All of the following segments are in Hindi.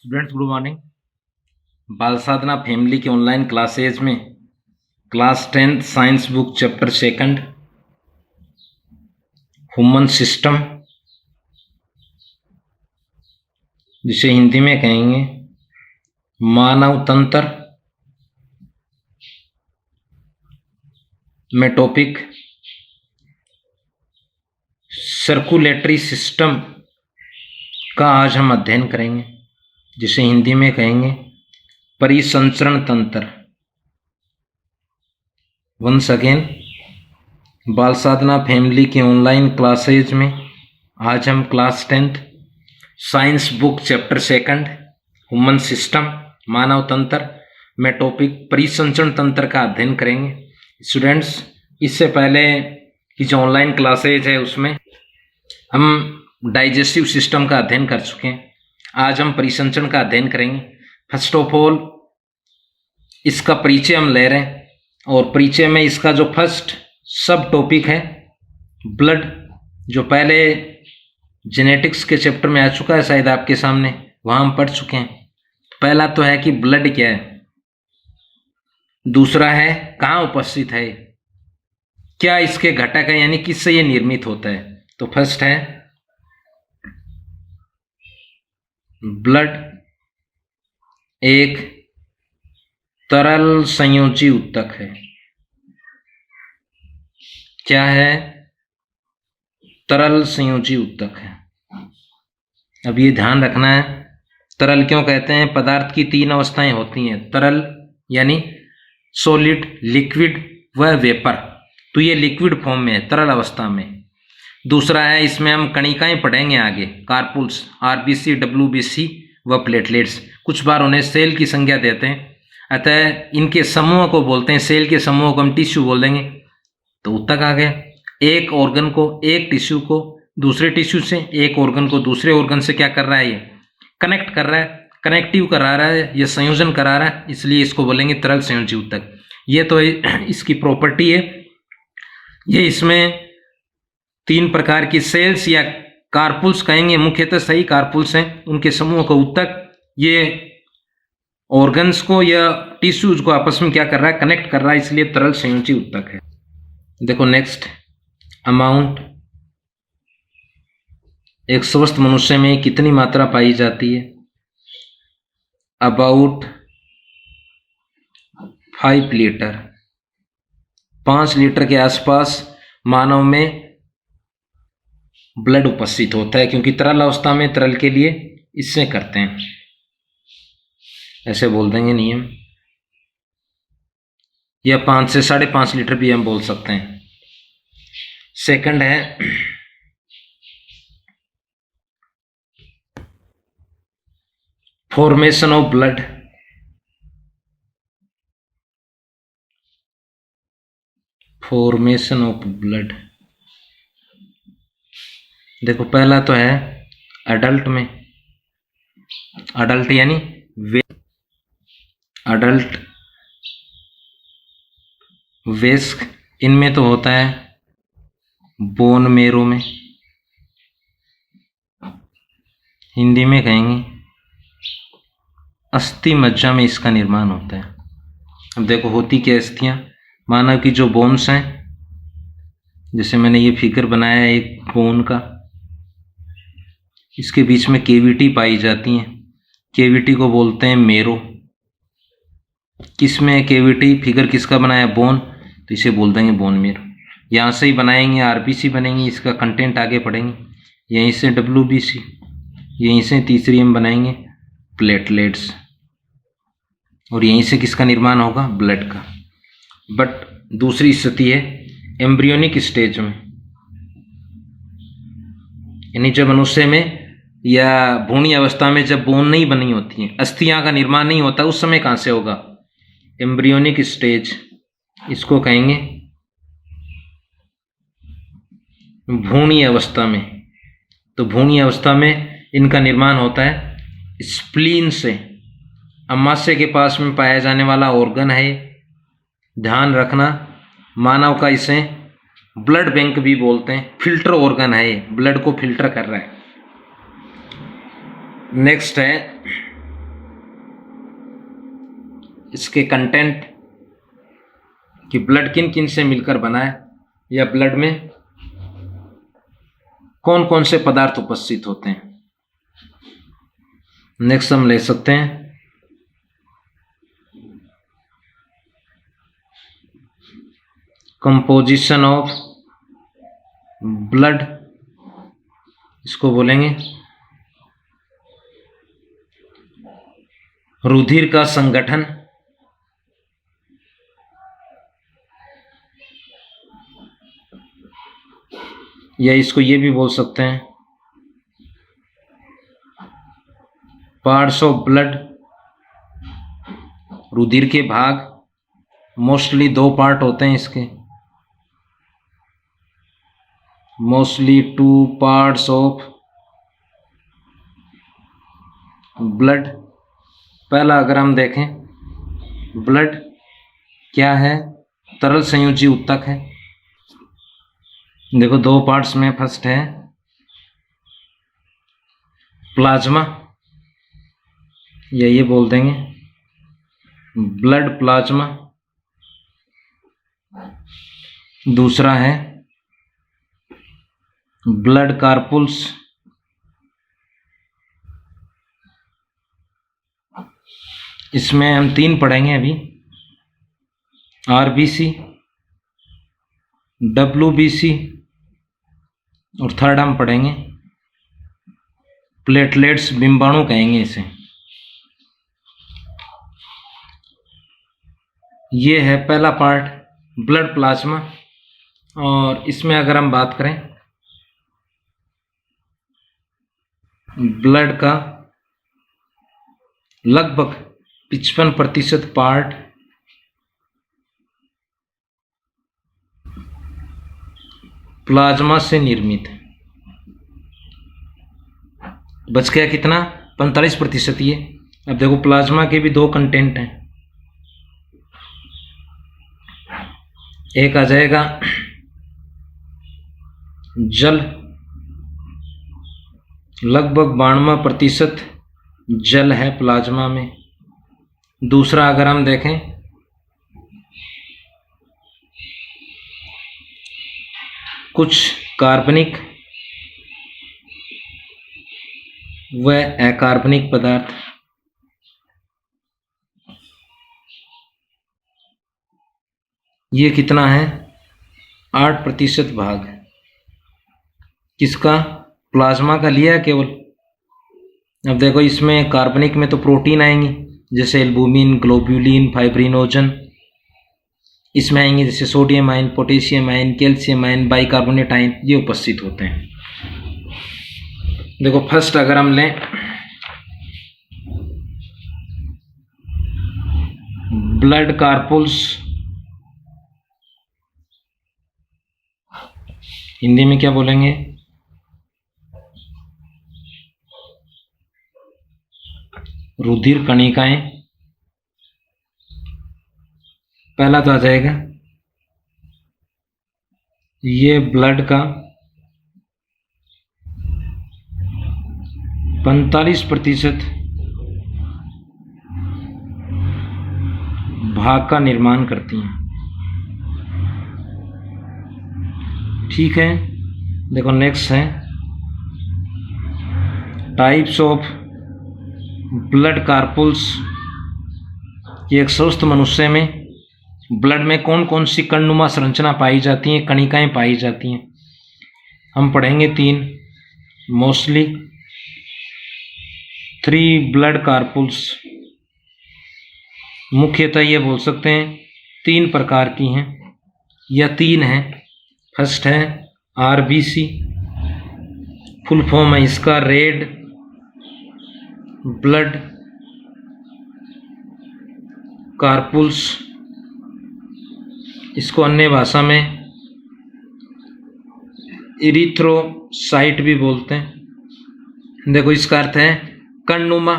Students good morning. बाल साधना फैमिली के ऑनलाइन क्लासेज में class 10th science book chapter second human system, जिसे हिंदी में कहेंगे मानव तंत्र, में टॉपिक सर्कुलेटरी सिस्टम का आज हम अध्ययन करेंगे, जिसे हिंदी में कहेंगे परिसंचरण तंत्र। Once again, Bal Sadhana family के ऑनलाइन क्लासेज में आज हम class 10th science book chapter second human system मानव तंत्र में टॉपिक परिसंचरण तंत्र का अध्ययन करेंगे। स्टूडेंट्स, इससे पहले की जो ऑनलाइन क्लासेज है उसमें हम डाइजेस्टिव सिस्टम का अध्ययन कर चुके हैं। आज हम परिसंचरण का अध्ययन करेंगे। फर्स्ट ऑफ ऑल इसका परिचय हम ले रहे हैं, और परिचय में इसका जो फर्स्ट सब टॉपिक है ब्लड, जो पहले जेनेटिक्स के चैप्टर में आ चुका है शायद आपके सामने, वहाँ हम पढ़ चुके हैं। पहला तो है कि ब्लड क्या है, दूसरा है कहाँ उपस्थित है, क्या इसके घटक है, यानी किससे ये निर्मित होता है। तो फर्स्ट है ब्लड एक तरल संयोजी ऊतक है। क्या है? तरल संयोजी ऊतक है। अब ये ध्यान रखना है, तरल क्यों कहते हैं? पदार्थ की तीन अवस्थाएं होती हैं, तरल यानी सॉलिड, लिक्विड व वेपर। तो ये लिक्विड फॉर्म में है, तरल अवस्था में। दूसरा है, इसमें हम कणिकाएं पढ़ेंगे आगे, कार्पुल्स, आरबीसी, डब्ल्यूबीसी व प्लेटलेट्स। कुछ बार उन्हें सेल की संज्ञा देते हैं, अतः इनके समूह को बोलते हैं, सेल के समूह को हम टिश्यू बोल देंगे। तो ऊतक आ गया। एक ऑर्गन को, एक टिश्यू को दूसरे टिश्यू से, एक ऑर्गन को दूसरे ऑर्गन से क्या कर रहा है? ये कनेक्ट कर रहा है, कनेक्टिव करा रहा है, ये संयोजन करा रहा है, इसलिए इसको बोलेंगे तरल संयोजी ऊतक। ये तो इसकी प्रॉपर्टी है। ये इसमें तीन प्रकार की सेल्स या कार्पुल्स कहेंगे, मुख्यतः सही कार्पुल्स हैं, उनके समूह को ऊतक। ये ऑर्गन्स को या टिश्यूज को आपस में क्या कर रहा है? कनेक्ट कर रहा है, इसलिए तरल संयोजी ऊतक है। देखो नेक्स्ट, अमाउंट। एक स्वस्थ मनुष्य में कितनी मात्रा पाई जाती है? About 5 litre. 5 लीटर के आसपास मानव में ब्लड उपस्थित होता है, क्योंकि तरल अवस्था में तरल के लिए इससे करते हैं, ऐसे बोल देंगे नियम। या 5 से 5.5 लीटर भी हम बोल सकते हैं। सेकंड है formation of blood. Formation of blood, देखो पहला तो है अडल्ट में, अडल्ट यानी अडल्ट वेस्क, इनमें तो होता है बोन मेरो में, हिंदी में कहेंगे अस्थि मज्जा में इसका निर्माण होता है। अब देखो होती क्या अस्थियां, मानव की जो बोन्स हैं, जैसे मैंने ये फिगर बनाया है एक बोन का, इसके बीच में केविटी पाई जाती है, केविटी को बोलते हैं मेरो। किसमें केविटी? फिगर किसका बनाया? बोन, तो इसे बोल देंगे बोन मेरो। यहाँ से ही बनाएंगे आरबीसी बनेंगी, इसका कंटेंट आगे पढ़ेंगे। यहीं से डब्ल्यूबीसी, यहीं से तीसरी हम बनाएंगे प्लेटलेट्स, और यहीं से किसका निर्माण होगा? ब्लड का। बट दूसरी स्थिति है एम्ब्रियोनिक स्टेज में, यानी जब मनुष्य में या भ्रूणी अवस्था में जब बोन नहीं बनी होती है, अस्थियां का निर्माण नहीं होता, उस समय कहाँ से होगा? एम्ब्रियोनिक स्टेज, इसको कहेंगे भ्रूणी अवस्था में। तो भ्रूणी अवस्था में इनका निर्माण होता है स्प्लीन से। अमाशय के पास में पाया जाने वाला ऑर्गन है, ध्यान रखना। मानव का इसे ब्लड बैंक भी बोलते हैं, फिल्टर ऑर्गन है, ब्लड को फिल्टर कर रहा है। नेक्स्ट है इसके कंटेंट कि ब्लड किन किन से मिलकर बना है या ब्लड में कौन कौन से पदार्थ उपस्थित होते हैं। नेक्स्ट हम ले सकते हैं कंपोजिशन ऑफ ब्लड, इसको बोलेंगे रुधिर का संगठन, या इसको ये भी बोल सकते हैं पार्ट्स ऑफ ब्लड। रुधिर के भाग मोस्टली 2 पार्ट होते हैं इसके, मोस्टली 2 पार्ट्स ऑफ ब्लड। पहला अगर हम देखें ब्लड क्या है, तरल संयोजी ऊतक है। देखो 2 पार्ट्स में, फर्स्ट है प्लाज्मा, या ये बोल देंगे ब्लड प्लाज्मा। दूसरा है ब्लड कार्पुल्स, इसमें हम 3 पढ़ेंगे अभी, आरबीसी, डब्ल्यूबीसी और थर्ड हम पढ़ेंगे प्लेटलेट्स, बिंबाणु कहेंगे इसे। ये है पहला पार्ट ब्लड प्लाज्मा। और इसमें अगर हम बात करें ब्लड का लगभग 55% पार्ट प्लाज्मा से निर्मित है। बच गया कितना, 45%। ये अब देखो प्लाज्मा के भी 2 कंटेंट हैं, एक आ जाएगा जल, लगभग 92% जल है प्लाज्मा में। दूसरा अगर हम देखें कुछ कार्बनिक व अकार्बनिक पदार्थ, ये कितना है 8% भाग किसका, प्लाज्मा का लिया है केवल। अब देखो इसमें कार्बनिक में तो प्रोटीन आएंगे जैसे एल्बुमिन, ग्लोब्यूलिन, फाइब्रिनोजन। इसमें आएंगे जैसे sodium ion, potassium ion, calcium ion, bicarbonate ion, ये उपस्थित होते हैं। देखो फर्स्ट अगर हम लें ब्लड कार्पुल्स, हिंदी में क्या बोलेंगे, रुधिर कणिकाएं। पहला तो आ जाएगा ये ब्लड का 45% भाग का निर्माण करती हैं। ठीक है, देखो नेक्स्ट है टाइप्स ऑफ ब्लड कार्पुल्स। ये एक स्वस्थ मनुष्य में ब्लड में कौन कौन सी कणनुमा संरचना पाई जाती हैं, कणिकाएं पाई जाती हैं। हम पढ़ेंगे 3, मोस्टली 3 ब्लड कार्पुल्स। मुख्यतः ये बोल सकते हैं 3 प्रकार की हैं या 3 हैं। फर्स्ट है आरबीसी, फुल फॉर्म है इसका रेड ब्लड कार्पुल्स, इसको अन्य भाषा में इरिथ्रोसाइट भी बोलते हैं। देखो इसका अर्थ है कणनुमा।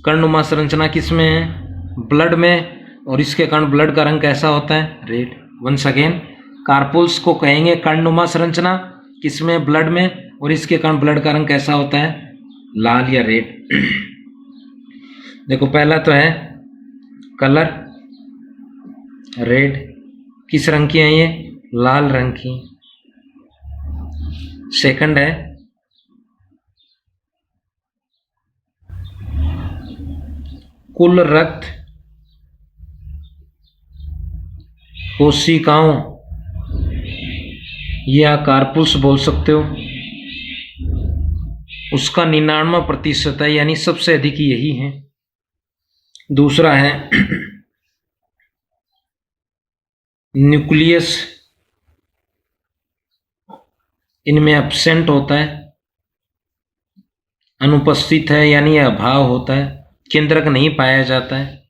कणनुमा संरचना किस में है, ब्लड में, और इसके कारण ब्लड का रंग कैसा होता है, रेड। वंस अगेन कार्पुल्स को कहेंगे कणनुमा संरचना, किसमें, ब्लड में, और इसके कारण ब्लड का रंग कैसा होता है, लाल या रेड। देखो पहला तो है कलर रेड, किस रंग की है ये? लाल रंग की। सेकंड है कुल रक्त कोशिकाओं या कारपुल्स बोल सकते हो, उसका 99% है, यानी सबसे अधिक यही है। दूसरा है न्यूक्लियस, इनमें एब्सेंट होता है, अनुपस्थित है यानी अभाव होता है, केंद्रक नहीं पाया जाता है।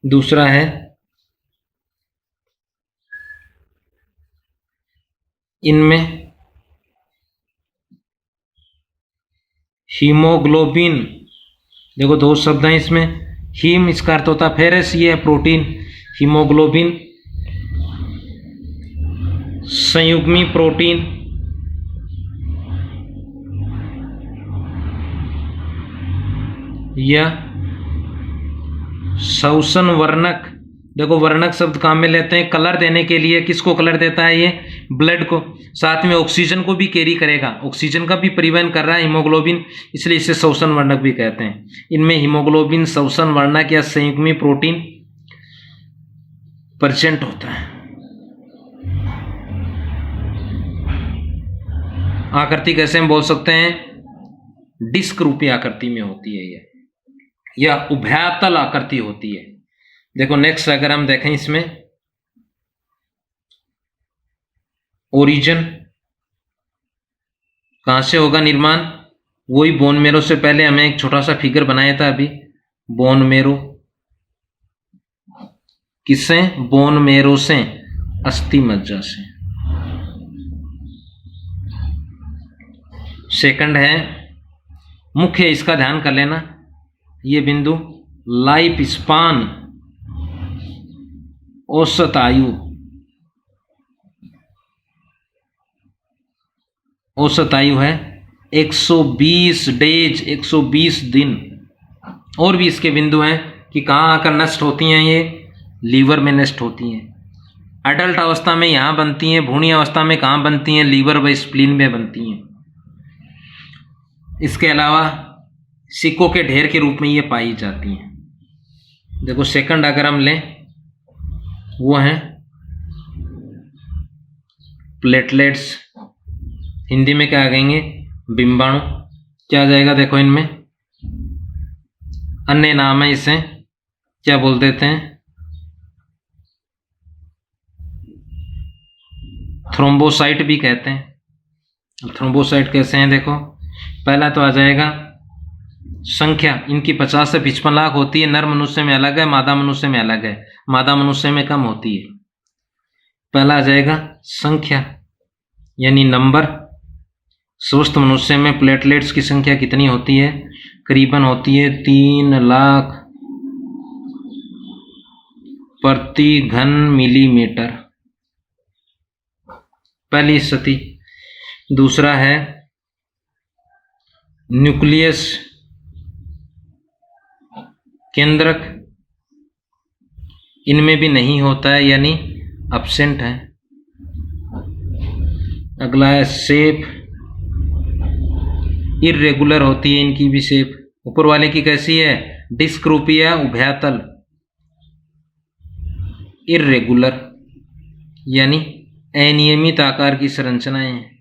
दूसरा है इनमें हीमोग्लोबिन, देखो दो शब्द हैं इसमें, हीम इसका अर्थ होता है फेरस, ये है प्रोटीन, हीमोग्लोबिन संयुग्मी प्रोटीन, या शोषण वर्णक। देखो वर्णक शब्द काम में लेते हैं कलर देने के लिए, किसको कलर देता है ये? ब्लड को, साथ में ऑक्सीजन को भी कैरी करेगा, ऑक्सीजन का भी परिवहन कर रहा है हीमोग्लोबिन, इसलिए इसे शोषण वर्णक भी कहते हैं। इनमें हीमोग्लोबिन शोषण वर्णक या संयुग्मी प्रोटीन प्रेजेंट होता है। आकृति कैसे हम बोल सकते हैं? डिस्क रूपी आकृति में होती है ये, या उभयतल आकृति होती है। देखो नेक्स्ट अगर हम देखें इसमें ओरिजिन कहां से होगा निर्माण? वही बोन मेरो से पहले हमें एक छोटा सा फिगर बनाया था अभी, बोन मेरो, किससे? बोन मेरो से, अस्थि मज्जा से। सेकंड है मुख्य, इसका ध्यान कर लेना ये बिंदु, लाइफ स्पान औसत आयु, औसत आयु है 120 डेज, 120 दिन। और भी इसके बिंदु हैं कि कहाँ आकर नष्ट होती हैं ये? लीवर में नष्ट होती हैं। अडल्ट अवस्था में यहाँ बनती हैं, भ्रूणीय अवस्था में कहाँ बनती हैं? लीवर व स्प्लीन में बनती हैं। इसके अलावा सिक्कों के ढेर के रूप में ये पाई जाती हैं। देखो सेकंड अगर हम लें वो हैं प्लेटलेट्स, हिंदी में क्या कहेंगे? बिंबाणु। क्या आ जाएगा? देखो इनमें अन्य नाम है, इसे क्या बोल देते हैं? थ्रोम्बोसाइट भी कहते हैं। थ्रोम्बोसाइट कैसे हैं? देखो पहला तो आ जाएगा संख्या, इनकी 50 से 55 लाख होती है, नर मनुष्य में अलग है, मादा मनुष्य में अलग है, मादा मनुष्य में कम होती है। पहला आ जाएगा संख्या यानी नंबर, स्वस्थ मनुष्य में प्लेटलेट्स की संख्या कितनी होती है? करीबन होती है 3 लाख प्रति घन मिलीमीटर, पहली स्थिति। दूसरा है न्यूक्लियस, केंद्रक, इनमें भी नहीं होता है यानी एब्सेंट है। अगला है शेप, इर्रेगुलर होती है इनकी भी शेप। ऊपर वाले की कैसी है? डिस्क रूपी है, उभयतल। इर्रेगुलर यानी अनियमित आकार की संरचनाएं हैं,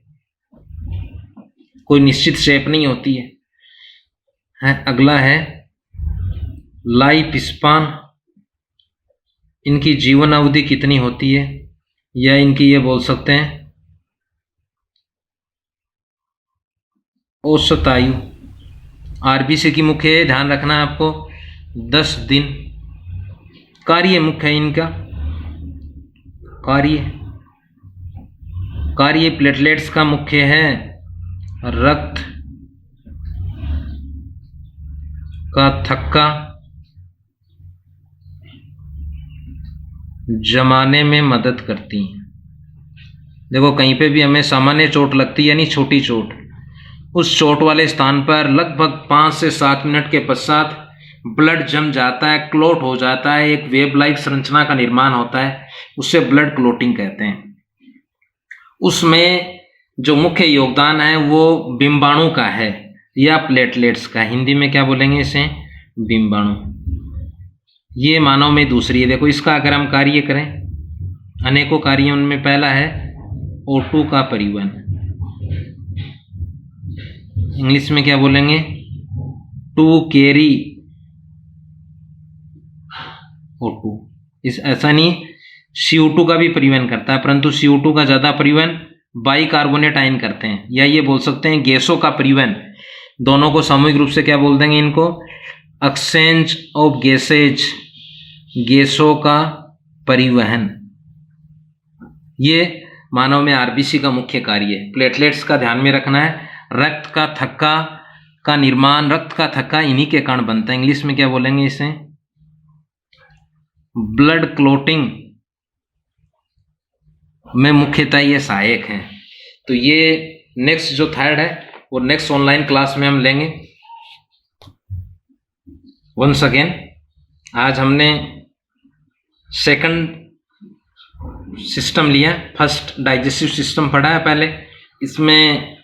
कोई निश्चित शेप नहीं होती है। अगला है लाइफ स्पान, इनकी जीवन अवधि कितनी होती है, या इनकी ये बोल सकते हैं औसत आयु। आरबीसी की मुख्य ध्यान रखना है आपको 10 दिन। कार्य मुख्य है इनका, कार्य प्लेटलेट्स का मुख्य है रक्त का थक्का जमाने में मदद करती हैं। देखो कहीं पे भी हमें सामान्य चोट लगती है यानी छोटी चोट, उस चोट वाले स्थान पर लगभग 5 से 7 मिनट के पश्चात ब्लड जम जाता है, क्लोट हो जाता है, एक वेब लाइक संरचना का निर्माण होता है, उससे ब्लड क्लोटिंग कहते हैं। उसमें जो मुख्य योगदान है वो बिंबाणु का है या प्लेटलेट्स का। हिंदी में क्या बोलेंगे इसे? बिंबाणु। ये मानव में दूसरी है। देखो इसका अगर हम कार्य करें, अनेकों कार्य, उनमें पहला है O2 का परिवहन। इंग्लिश में क्या बोलेंगे? To carry O2। इस ऐसा नहीं CO2 का भी परिवहन करता है, परंतु CO2 का ज़्यादा परिवहन बाइकार्बोनेट आयन करते हैं, या ये बोल सकते हैं गैसों का परिवहन। दोनों को सामूहिक रूप से क्या बोल देंगे इनको? एक्सचेंज ऑफ गैसेज, गैसों का परिवहन। ये मानव में आरबीसी का मुख्य कार्य है। प्लेटलेट्स का ध्यान में रखना है। रक्त का थक्का का निर्माण, रक्त का थक्का इन्हीं के कारण बनता है। इंग्लिश में क्या बोलेंगे इसे? ब्लड क्लोटिंग में मुख्यतः ये सहायक हैं। तो ये नेक्स्ट जो थर्ड है वो नेक्स्ट ऑनलाइन क्लास में हम लेंगे। वंस अगेन आज हमने सेकंड सिस्टम लिया, फर्स्ट डाइजेस्टिव सिस्टम पढ़ा है पहले। इसमें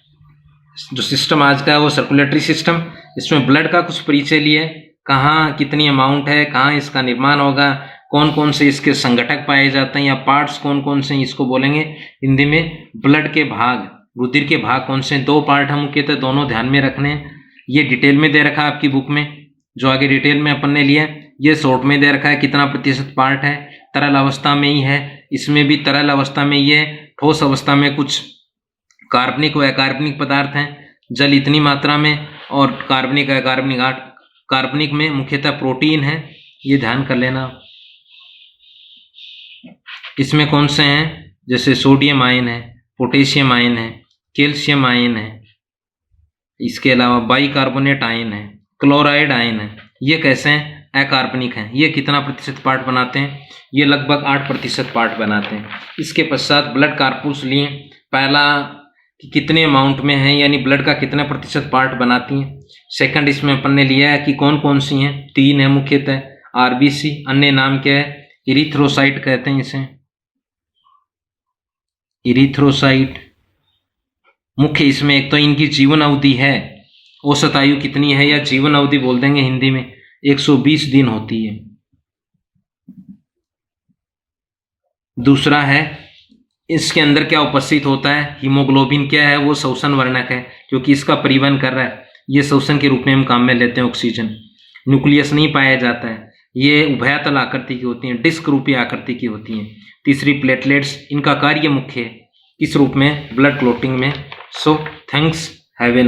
जो सिस्टम आज का है वो सर्कुलेटरी सिस्टम। इसमें ब्लड का कुछ परिचय लिया, कहाँ कितनी अमाउंट है, कहाँ इसका निर्माण होगा, कौन कौन से इसके संघटक पाए जाते हैं या पार्ट्स कौन कौन से, इसको बोलेंगे हिंदी में ब्लड के भाग, रुधिर के भाग कौन से। 2 पार्ट हम मुख्यतः दोनों ध्यान में रखने हैं। ये डिटेल में दे रखा है आपकी बुक में, जो आगे डिटेल में अपन ने लिया। ये शॉर्ट में दे रखा है कितना प्रतिशत पार्ट है, तरल अवस्था में ही है। इसमें भी तरल अवस्था में ये, ठोस अवस्था में कुछ कार्बनिक व अकार्बनिक पदार्थ हैं, जल इतनी मात्रा में, और कार्बनिक अकार्बनिक 8। कार्बनिक में मुख्यतः प्रोटीन है, ये ध्यान कर लेना। इसमें कौन से हैं? जैसे सोडियम आयन है, पोटेशियम आयन है, कैल्शियम आयन है, इसके अलावा बाइकार्बोनेट आयन है, क्लोराइड आयन है। ये कैसे हैं? अकार्बनिक हैं। ये कितना प्रतिशत पार्ट बनाते हैं? ये लगभग 8% पार्ट बनाते हैं। इसके पश्चात ब्लड कार्पूस लिए, पहला कि कितने अमाउंट में है, यानी ब्लड का कितना प्रतिशत पार्ट बनाती हैं। सेकंड इसमें अपन ने लिया है कि कौन कौन सी हैं, 3 है मुख्यतः, आरबीसी, अन्य नाम क्या है? इरिथ्रोसाइट कहते हैं इसे, इरिथ्रोसाइट। मुख्य इसमें एक तो इनकी जीवन अवधि है, औसत आयु कितनी है, या जीवन अवधि बोल देंगे हिंदी में, 120 दिन होती है। दूसरा है इसके अंदर क्या उपस्थित होता है, हीमोग्लोबिन क्या है, वो श्वसन वर्णक है, क्योंकि इसका परिवहन कर रहा है। ये श्वसन के रूप में हम काम में लेते हैं ऑक्सीजन। न्यूक्लियस नहीं पाया जाता है, ये उभयतल आकृति की होती हैं, डिस्क रूपी आकृति की होती हैं। तीसरी प्लेटलेट्स, इनका कार्य मुख्य है किस रूप में? ब्लड क्लोटिंग में। So thanks, have a